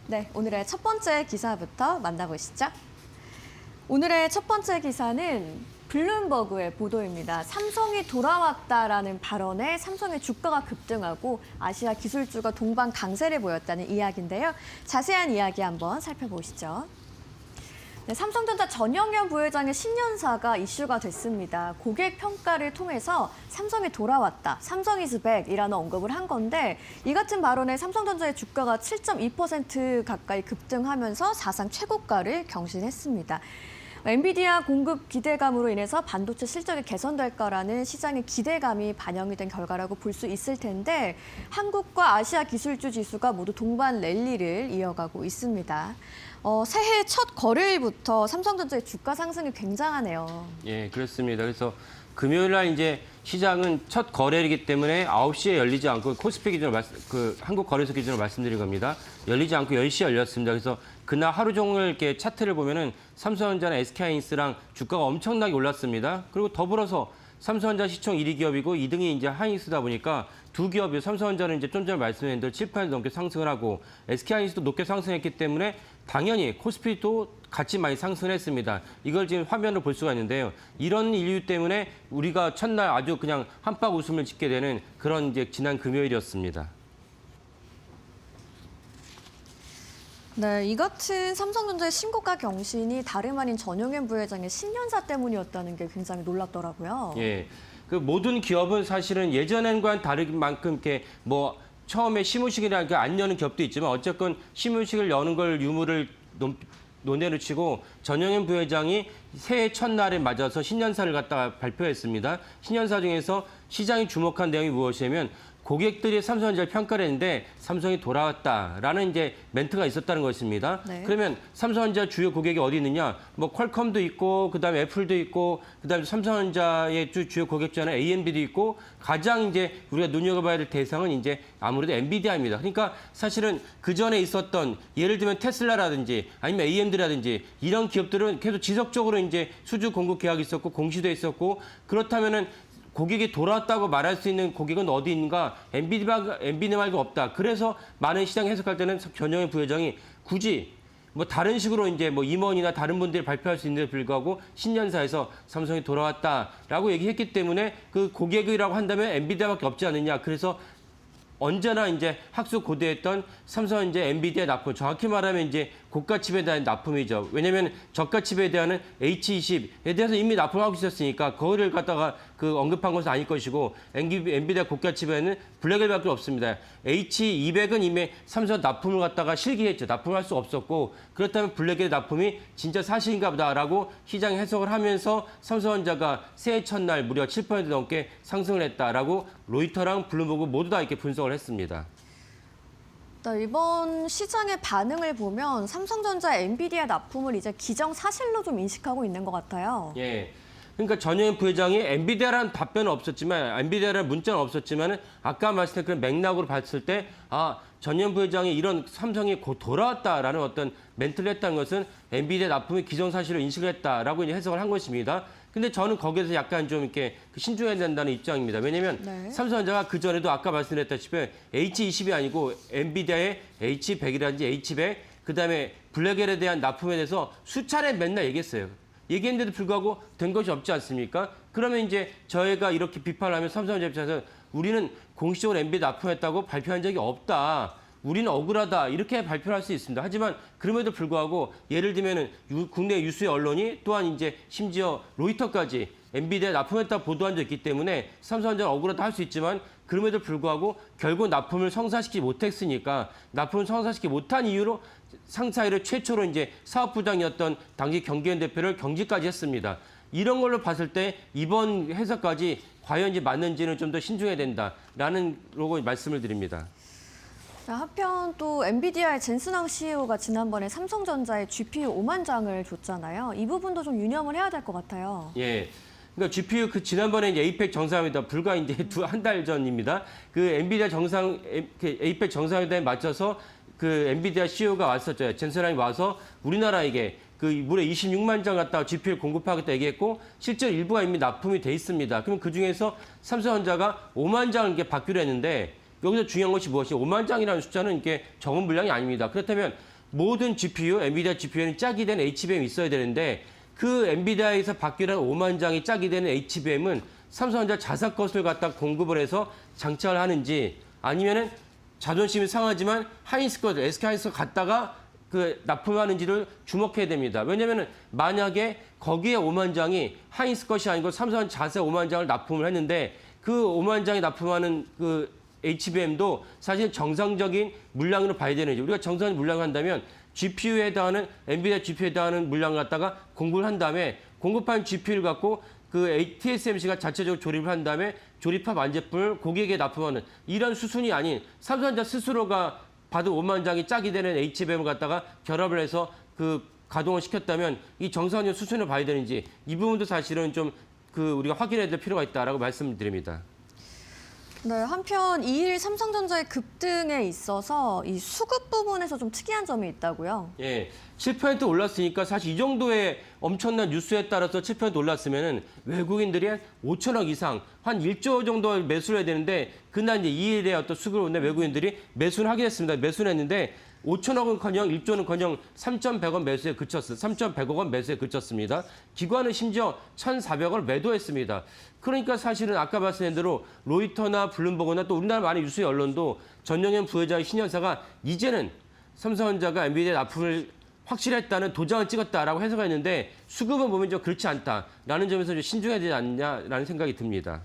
네, 오늘의 첫 번째 기사부터 만나보시죠. 오늘의 첫 번째 기사는 블룸버그의 보도입니다. 삼성이 돌아왔다라는 발언에 삼성의 주가가 급등하고 아시아 기술주가 동반 강세를 보였다는 이야기인데요. 자세한 이야기 한번 살펴보시죠. 네, 삼성전자 전영현 부회장의 신년사가 이슈가 됐습니다. 고객 평가를 통해서 삼성이 돌아왔다, 삼성 is back이라는 언급을 한 건데 이 같은 발언에 삼성전자의 주가가 7.2% 가까이 급등하면서 사상 최고가를 경신했습니다. 엔비디아 공급 기대감으로 인해서 반도체 실적이 개선될 거라는 시장의 기대감이 반영이 된 결과라고 볼 수 있을 텐데 한국과 아시아 기술주 지수가 모두 동반 랠리를 이어가고 있습니다. 새해 첫 거래일부터 삼성전자의 주가 상승이 굉장하네요. 예, 그렇습니다. 그래서 금요일 날 이제 시장은 첫 거래일이기 때문에 9시에 열리지 않고 코스피 기준으로 한국 거래소 기준으로 말씀드린 겁니다. 열리지 않고 10시에 열렸습니다. 그래서 그날 하루 종일 이렇게 차트를 보면은 삼성전자나 SK하이닉스랑 주가가 엄청나게 올랐습니다. 그리고 더불어서 삼성전자 시총 1위 기업이고 2등이 이제 하이닉스다 보니까 두 기업이 삼성전자는 이제 좀 전에 말씀드린 대로 7% 넘게 상승을 하고 SK하이닉스도 높게 상승했기 때문에 당연히 코스피도 같이 많이 상승했습니다. 이걸 지금 화면으로 볼 수가 있는데요. 이런 이유 때문에 우리가 첫날 아주 그냥 한박 웃음을 짓게 되는 그런 이제 지난 금요일이었습니다. 네, 이 같은 삼성전자의 신고가 경신이 다름 아닌 전영현 부회장의 신년사 때문이었다는 게 굉장히 놀랍더라고요. 예, 그 모든 기업은 사실은 예전과는 다른 만큼 이렇게 뭐 처음에 시무식이라는 게 안 여는 기업도 있지만 어쨌건 시무식을 여는 걸 유무를 논외로 치고 전영현 부회장이 새해 첫날에 맞아서 신년사를 갖다가 발표했습니다. 신년사 중에서 시장이 주목한 내용이 무엇이냐면 고객들이 삼성전자를 평가를 했는데 삼성이 돌아왔다라는 이제 멘트가 있었다는 것입니다. 네. 그러면 삼성전자 주요 고객이 어디 있느냐? 뭐 퀄컴도 있고 그다음에 애플도 있고 그다음에 삼성전자의 주요 고객 중에 AMD도 있고 가장 이제 우리가 눈여겨봐야 될 대상은 이제 아무래도 엔비디아입니다. 그러니까 사실은 그 전에 있었던 예를 들면 테슬라라든지 아니면 AMD라든지 이런 기업들은 계속 지속적으로 이제 수주 공급 계약이 있었고 공시돼 있었고 그렇다면은 고객이 돌아왔다고 말할 수 있는 고객은 어디 있는가? 엔비디아 말고 없다. 그래서 많은 시장 해석할 때는 전영현 부회장이 굳이 뭐 다른 식으로 이제 뭐 임원이나 다른 분들이 발표할 수 있는데 불구하고 신년사에서 삼성이 돌아왔다라고 얘기했기 때문에 그 고객이라고 한다면 엔비디아밖에 없지 않느냐. 그래서 언제나 이제 학수 고대했던 삼성전자 엔비디아 납품, 정확히 말하면 이제 고가칩에 대한 납품이죠. 왜냐하면 저가칩에 대한 H20에 대해서 이미 납품하고 있었으니까 그거를 갖다가 언급한 것은 아닐 것이고 엔비디아 고가칩에는 블랙엘밖에 없습니다. H200은 이미 삼성 납품을 갖다가 실기했죠. 납품할 수 없었고 그렇다면 블랙엘 납품이 진짜 사실인가 보다라고 시장 해석을 하면서 삼성전자가 새해 첫날 무려 7% 넘게 상승을 했다라고 로이터랑 블룸버그 모두 다 이렇게 분석을 했습니다. 네, 이번 시장의 반응을 보면 삼성전자 엔비디아 납품을 이제 기정사실로 좀 인식하고 있는 것 같아요. 예. 그러니까 전영현 부회장이 엔비디아라는 답변은 없었지만, 엔비디아라는 문자는 없었지만, 아까 말씀드린 그런 맥락으로 봤을 때, 전영현 부회장이 이런 삼성이 곧 돌아왔다라는 어떤 멘트를 했다는 것은 엔비디아 납품이 기정사실로 인식을 했다라고 이제 해석을 한 것입니다. 근데 저는 거기에서 약간 좀 이렇게 신중해야 된다는 입장입니다. 왜냐하면 네. 삼성전자가 그전에도 아까 말씀드렸다시피 H20이 아니고 엔비디아의 H100이라든지 H100, 그다음에 블랙엘에 대한 납품에 대해서 수차례 맨날 얘기했어요. 얘기했는데도 불구하고 된 것이 없지 않습니까? 그러면 이제 저희가 이렇게 비판을 하면 삼성전자 입장에서 우리는 공식적으로 엔비디아 납품했다고 발표한 적이 없다. 우리는 억울하다 이렇게 발표를 할 수 있습니다. 하지만 그럼에도 불구하고 예를 들면은 국내 유수의 언론이 또한 이제 심지어 로이터까지 엔비디아 납품했다 보도한 적이 있기 때문에 삼성전자는 억울하다 할 수 있지만 그럼에도 불구하고 결국 납품을 성사시키지 못했으니까 납품을 성사시키지 못한 이유로 상사 이래 최초로 이제 사업부장이었던 당시 경기현 대표를 경질까지 했습니다. 이런 걸로 봤을 때 이번 해석까지 과연 이제 맞는지는 좀 더 신중해야 된다라는 로고 말씀을 드립니다. 한편 또 엔비디아의 젠슨왕 CEO가 지난번에 삼성전자에 GPU 5만 장을 줬잖아요. 이 부분도 좀 유념을 해야 될 것 같아요. 예. 그러니까 GPU 지난번에 이제 에이펙 정상회담 불과 이제 한 달 전입니다. 엔비디아 에이펙 정상회담에 맞춰서 엔비디아 CEO가 왔었죠. 젠슨왕이 와서 우리나라에게 무려 26만 장 갖다가 GPU를 공급하겠다 얘기했고 실제 일부가 이미 납품이 돼 있습니다. 그럼 그 중에서 삼성전자가 5만 장을 이렇게 받기로 했는데 여기서 중요한 것이 무엇이냐? 5만 장이라는 숫자는 이게 적은 물량이 아닙니다. 그렇다면 모든 GPU, 엔비디아 GPU에는 짝이 된 HBM이 있어야 되는데 그 엔비디아에서 받기로 한 5만 장이 짝이 되는 HBM은 삼성전자 자사 것을 갖다 공급을 해서 장착을 하는지 아니면은 자존심이 상하지만 하이닉스 것, SK 하이닉스 갖다가 그 납품하는지를 주목해야 됩니다. 왜냐면은 만약에 거기에 5만 장이 하이닉스 것이 아니고 삼성전자 자사 5만 장을 납품을 했는데 그 5만 장이 납품하는 그 HBM도 사실 정상적인 물량으로 봐야 되는지 우리가 정상적인 물량을 한다면 GPU에 해당하는 엔비디아 GPU에 해당하는 물량을 갖다가 공급을 한 다음에 공급한 GPU를 갖고 그 TSMC가 자체적으로 조립을 한 다음에 조립한 완제품을 고객에게 납품하는 이런 수순이 아닌 삼성전자 스스로가 받은 5만 장이 짝이 되는 HBM을 갖다가 결합을 해서 그 가동을 시켰다면 이 정상적인 수순을 봐야 되는지 이 부분도 사실은 좀 그 우리가 확인해야 될 필요가 있다라고 말씀드립니다. 네, 한편 2일 삼성전자의 급등에 있어서 이 수급 부분에서 좀 특이한 점이 있다고요. 예, 7% 올랐으니까 사실 이 정도의 엄청난 뉴스에 따라서 7% 올랐으면은 외국인들이 한 5천억 이상, 한 1조 정도 매수를 해야 되는데 그날 이제 2일에 어떤 수급을 오는 외국인들이 매수를 하게 됐습니다. 매수를 했는데 5천억은커녕 1조는커녕 3,100원 매수에 그쳤어요. 3,100억 원 매수에 그쳤습니다. 기관은 심지어 1,400원 매도했습니다. 그러니까 사실은 아까 말씀드린 대로 로이터나 블룸버그나 또 우리나라 많은 유수의 언론도 전영현 부회장의 신년사가 이제는 삼성전자가 엔비디아 납품을 확실했다는 도장을 찍었다라고 해석했는데 수급은 보면 좀 그렇지 않다라는 점에서 좀 신중해야 되지 않냐라는 생각이 듭니다.